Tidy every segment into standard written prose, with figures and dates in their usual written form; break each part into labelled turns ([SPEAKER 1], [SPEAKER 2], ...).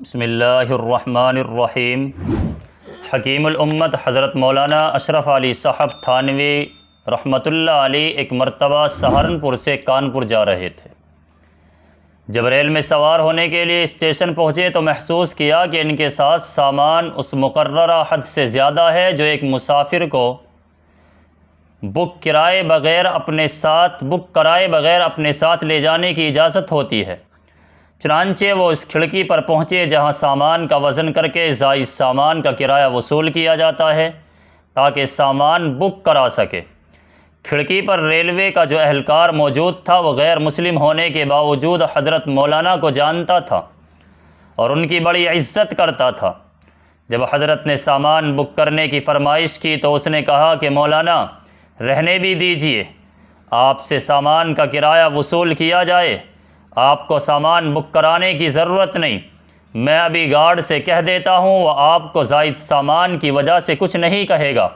[SPEAKER 1] بسم اللہ الرحمن الرحیم۔ حکیم الامت حضرت مولانا اشرف علی صاحب تھانوی رحمۃ اللہ علیہ ایک مرتبہ سہارنپور سے کانپور جا رہے تھے۔ جب ریل میں سوار ہونے کے لیے اسٹیشن پہنچے تو محسوس کیا کہ ان کے ساتھ سامان اس مقررہ حد سے زیادہ ہے جو ایک مسافر کو بک کرائے بغیر اپنے ساتھ لے جانے کی اجازت ہوتی ہے۔ چنانچہ وہ اس کھڑکی پر پہنچے جہاں سامان کا وزن کر کے زائد سامان کا کرایہ وصول کیا جاتا ہے تاکہ سامان بک کرا سکے۔ کھڑکی پر ریلوے کا جو اہلکار موجود تھا وہ غیر مسلم ہونے کے باوجود حضرت مولانا کو جانتا تھا اور ان کی بڑی عزت کرتا تھا۔ جب حضرت نے سامان بک کرنے کی فرمائش کی تو اس نے کہا کہ مولانا رہنے بھی دیجئے، آپ سے سامان کا کرایہ وصول کیا جائے، آپ کو سامان بک کرانے کی ضرورت نہیں، میں ابھی گارڈ سے کہہ دیتا ہوں، وہ آپ کو زائد سامان کی وجہ سے کچھ نہیں کہے گا۔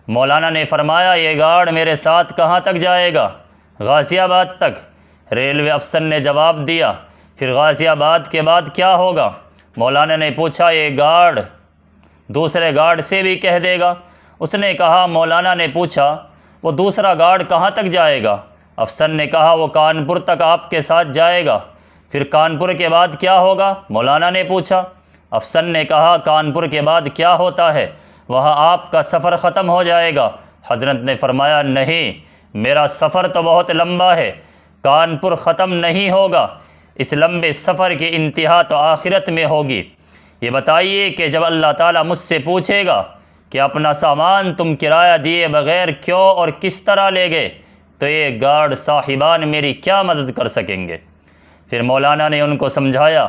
[SPEAKER 1] مولانا نے فرمایا یہ گارڈ میرے ساتھ کہاں تک جائے گا؟ غازی آباد تک۔ ریلوے افسر نے جواب دیا پھر غازی آباد کے بعد کیا ہوگا؟ مولانا نے پوچھا یہ گارڈ دوسرے گارڈ سے بھی کہہ دے گا؟ اس نے کہا مولانا نے پوچھا وہ دوسرا گارڈ کہاں تک جائے گا؟ افسر نے کہا وہ کانپور تک آپ کے ساتھ جائے گا۔ پھر کانپور کے بعد کیا ہوگا؟ مولانا نے پوچھا۔ افسر نے کہا کانپور کے بعد کیا ہوتا ہے؟ وہاں آپ کا سفر ختم ہو جائے گا۔ حضرت نے فرمایا نہیں، میرا سفر تو بہت لمبا ہے، کانپور ختم نہیں ہوگا، اس لمبے سفر کی انتہا تو آخرت میں ہوگی۔ یہ بتائیے کہ جب اللہ تعالیٰ مجھ سے پوچھے گا کہ اپنا سامان تم کرایہ دیے بغیر کیوں اور کس طرح لے گئے تو یہ گارڈ صاحبان میری کیا مدد کر سکیں گے؟ پھر مولانا نے ان کو سمجھایا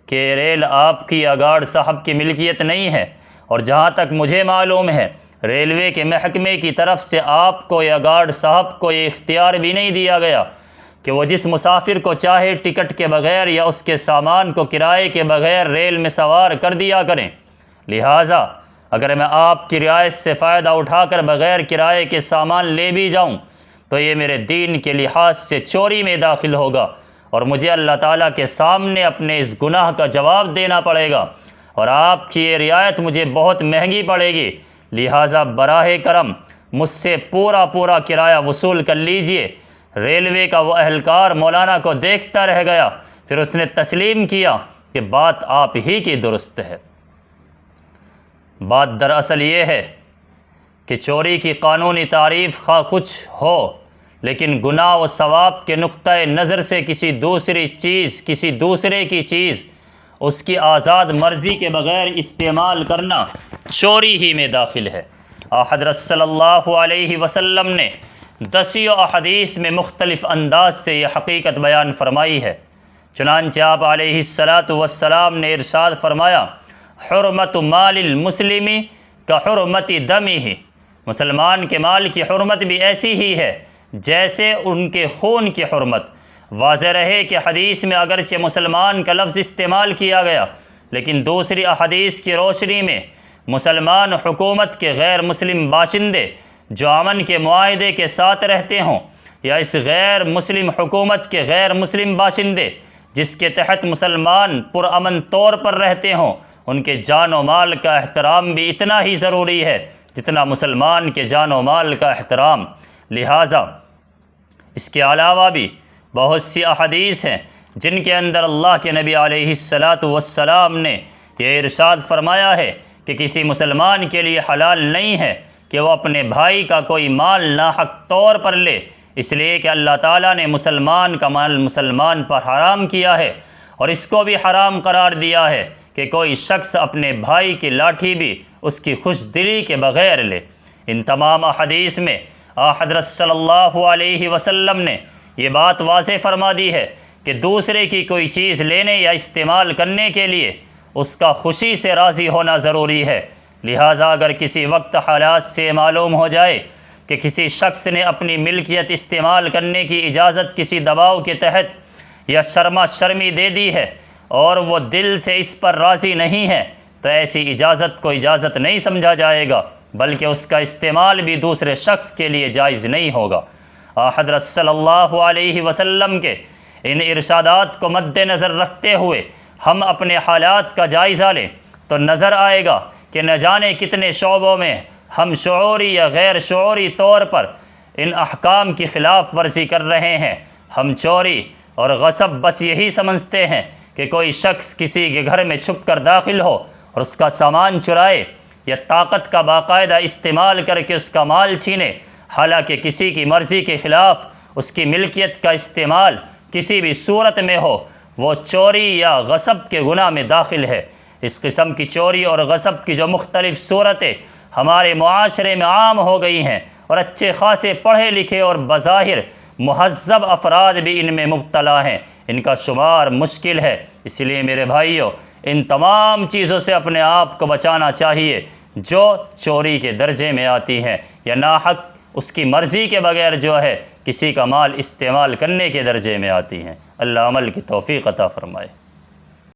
[SPEAKER 1] کہ ریل آپ کی یا گارڈ صاحب کی ملکیت نہیں ہے، اور جہاں تک مجھے معلوم ہے ریلوے کے محکمے کی طرف سے آپ کو یا گارڈ صاحب کو یہ اختیار بھی نہیں دیا گیا کہ وہ جس مسافر کو چاہے ٹکٹ کے بغیر یا اس کے سامان کو کرائے کے بغیر ریل میں سوار کر دیا کریں۔ لہٰذا اگر میں آپ کی رعایت سے فائدہ اٹھا کر بغیر کرائے کے سامان لے بھی جاؤں تو یہ میرے دین کے لحاظ سے چوری میں داخل ہوگا اور مجھے اللہ تعالیٰ کے سامنے اپنے اس گناہ کا جواب دینا پڑے گا، اور آپ کی یہ رعایت مجھے بہت مہنگی پڑے گی۔ لہٰذا براہ کرم مجھ سے پورا کرایہ وصول کر لیجئے۔ ریلوے کا وہ اہلکار مولانا کو دیکھتا رہ گیا، پھر اس نے تسلیم کیا کہ بات آپ ہی کی درست ہے۔ بات دراصل یہ ہے کہ چوری کی قانونی تعریف خواہ کچھ ہو، لیکن گناہ و ثواب کے نقطۂ نظر سے کسی دوسرے کی چیز اس کی آزاد مرضی کے بغیر استعمال کرنا چوری ہی میں داخل ہے۔ حضرت صلی اللہ علیہ وسلم نے 10 احادیث میں مختلف انداز سے یہ حقیقت بیان فرمائی ہے۔ چنانچہ آپ علیہ السلام نے ارشاد فرمایا حرمت مال المسلم کا حرمت دمہ، مسلمان کے مال کی حرمت بھی ایسی ہی ہے جیسے ان کے خون کی حرمت۔ واضح رہے کہ حدیث میں اگرچہ مسلمان کا لفظ استعمال کیا گیا، لیکن دوسری احادیث کی روشنی میں مسلمان حکومت کے غیر مسلم باشندے جو امن کے معاہدے کے ساتھ رہتے ہوں، یا اس غیر مسلم حکومت کے غیر مسلم باشندے جس کے تحت مسلمان پرامن طور پر رہتے ہوں، ان کے جان و مال کا احترام بھی اتنا ہی ضروری ہے جتنا مسلمان کے جان و مال کا احترام۔ لہٰذا اس کے علاوہ بھی بہت سی احادیث ہیں جن کے اندر اللہ کے نبی علیہ السلام نے یہ ارشاد فرمایا ہے کہ کسی مسلمان کے لیے حلال نہیں ہے کہ وہ اپنے بھائی کا کوئی مال ناحق طور پر لے، اس لیے کہ اللہ تعالیٰ نے مسلمان کا مال مسلمان پر حرام کیا ہے، اور اس کو بھی حرام قرار دیا ہے کہ کوئی شخص اپنے بھائی کی لاٹھی بھی اس کی خوش دلی کے بغیر لے۔ ان تمام احادیث میں حضرت صلی اللہ علیہ وسلم نے یہ بات واضح فرما دی ہے کہ دوسرے کی کوئی چیز لینے یا استعمال کرنے کے لیے اس کا خوشی سے راضی ہونا ضروری ہے۔ لہٰذا اگر کسی وقت حالات سے معلوم ہو جائے کہ کسی شخص نے اپنی ملکیت استعمال کرنے کی اجازت کسی دباؤ کے تحت یا شرما شرمی دے دی ہے اور وہ دل سے اس پر راضی نہیں ہے تو ایسی اجازت کو اجازت نہیں سمجھا جائے گا، بلکہ اس کا استعمال بھی دوسرے شخص کے لیے جائز نہیں ہوگا۔ حضرت صلی اللہ علیہ وسلم کے ان ارشادات کو مد نظر رکھتے ہوئے ہم اپنے حالات کا جائزہ لیں تو نظر آئے گا کہ نہ جانے کتنے شعبوں میں ہم شعوری یا غیر شعوری طور پر ان احکام کی خلاف ورزی کر رہے ہیں۔ ہم چوری اور غصب بس یہی سمجھتے ہیں کہ کوئی شخص کسی کے گھر میں چھپ کر داخل ہو اور اس کا سامان چرائے یا طاقت کا باقاعدہ استعمال کر کے اس کا مال چھینے، حالانکہ کسی کی مرضی کے خلاف اس کی ملکیت کا استعمال کسی بھی صورت میں ہو، وہ چوری یا غصب کے گناہ میں داخل ہے۔ اس قسم کی چوری اور غصب کی جو مختلف صورتیں ہمارے معاشرے میں عام ہو گئی ہیں اور اچھے خاصے پڑھے لکھے اور بظاہر مہذب افراد بھی ان میں مبتلا ہیں، ان کا شمار مشکل ہے۔ اس لیے میرے بھائیوں، ان تمام چیزوں سے اپنے آپ کو بچانا چاہیے جو چوری کے درجے میں آتی ہیں یا ناحق اس کی مرضی کے بغیر جو ہے کسی کا مال استعمال کرنے کے درجے میں آتی ہیں۔ اللہ عمل کی توفیق عطا فرمائے۔